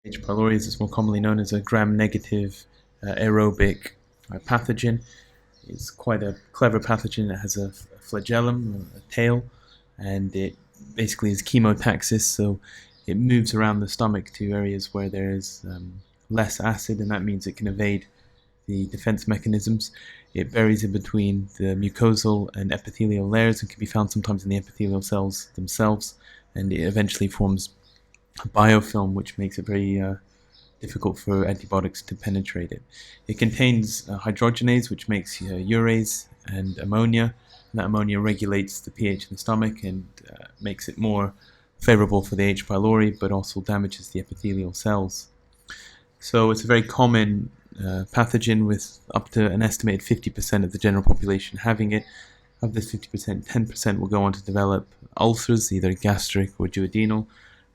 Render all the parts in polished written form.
H. pylori is more commonly known as a gram-negative aerobic pathogen. It's quite a clever pathogen. It has a flagellum, a tail, and it basically is chemotaxis, so it moves around the stomach to areas where there is less acid, and that means it can evade the defense mechanisms. It buries in between the mucosal and epithelial layers and can be found sometimes in the epithelial cells themselves, and it eventually forms a biofilm, which makes it very difficult for antibiotics to penetrate it. It contains hydrogenase, which makes urease and ammonia, and that ammonia regulates the pH in the stomach and makes it more favorable for the H. pylori, but also damages the epithelial cells. So it's a very common pathogen, with up to an estimated 50% of the general population having it. Of this 50%, 10% will go on to develop ulcers, either gastric or duodenal,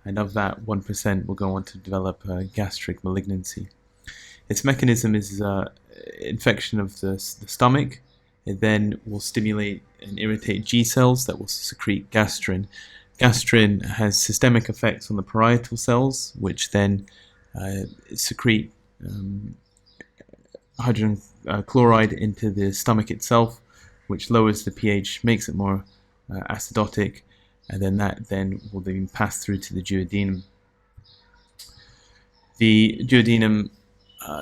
and of that 1% will go on to develop gastric malignancy. Its mechanism is infection of the stomach. It then will stimulate and irritate G cells that will secrete gastrin. Gastrin has systemic effects on the parietal cells, which then secrete hydrogen chloride into the stomach itself, which lowers the pH, makes it more acidotic, and then that will then pass through to the duodenum. The duodenum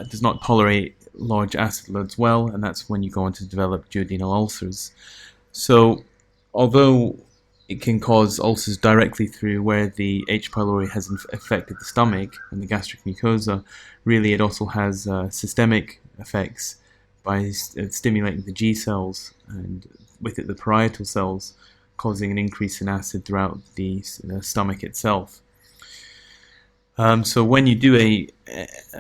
does not tolerate large acid loads well, and that's when you go on to develop duodenal ulcers. So although it can cause ulcers directly through where the H. pylori has affected the stomach and the gastric mucosa, really it also has systemic effects by stimulating the G cells, and with it the parietal cells, causing an increase in acid throughout the stomach itself. So when you do a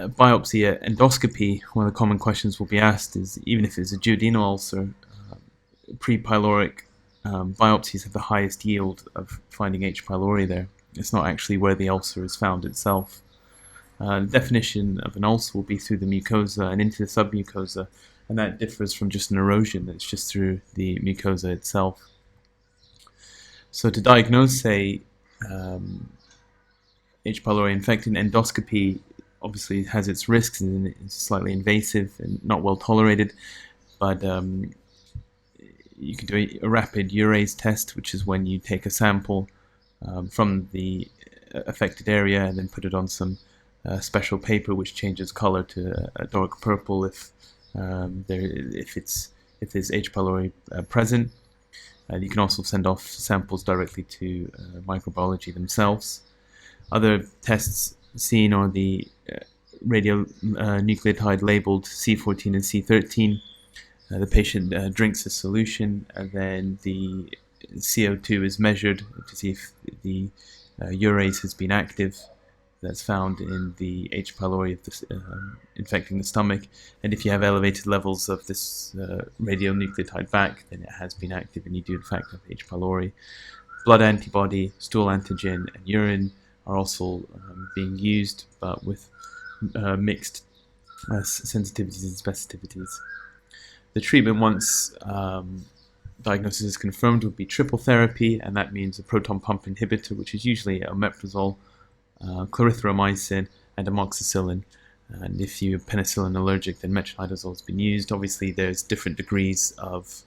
biopsy, endoscopy, one of the common questions will be asked is, even if it's a duodenal ulcer, pre-pyloric biopsies have the highest yield of finding H. pylori there. It's not actually where the ulcer is found itself. The definition of an ulcer will be through the mucosa and into the submucosa, and that differs from just an erosion. It's just through the mucosa itself. So to diagnose, say, H. pylori infection, endoscopy obviously has its risks and it's slightly invasive and not well tolerated, but you can do a rapid urease test, which is when you take a sample from the affected area and then put it on some special paper which changes color to a dark purple if there's H. pylori present. You can also send off samples directly to microbiology themselves. Other tests seen are the radionucleotide labeled C14 and C13. The patient drinks a solution, and then the CO2 is measured to see if the urease has been active. That's found in the H. pylori infecting the stomach, and if you have elevated levels of this radionucleotide back, then it has been active and you do in fact have H. pylori. Blood antibody, stool antigen, and urine are also being used, but with mixed sensitivities and specificities. The treatment, once diagnosis is confirmed, would be triple therapy, and that means a proton pump inhibitor, which is usually omeprazole, clarithromycin, and amoxicillin. And if you're penicillin allergic, then metronidazole has been used. Obviously, there's different degrees of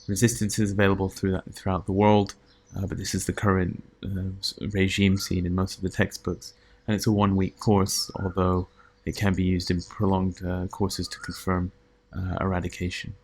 resistances available throughout the world, but this is the current regime seen in most of the textbooks. And it's a 1-week course, although it can be used in prolonged courses to confirm eradication.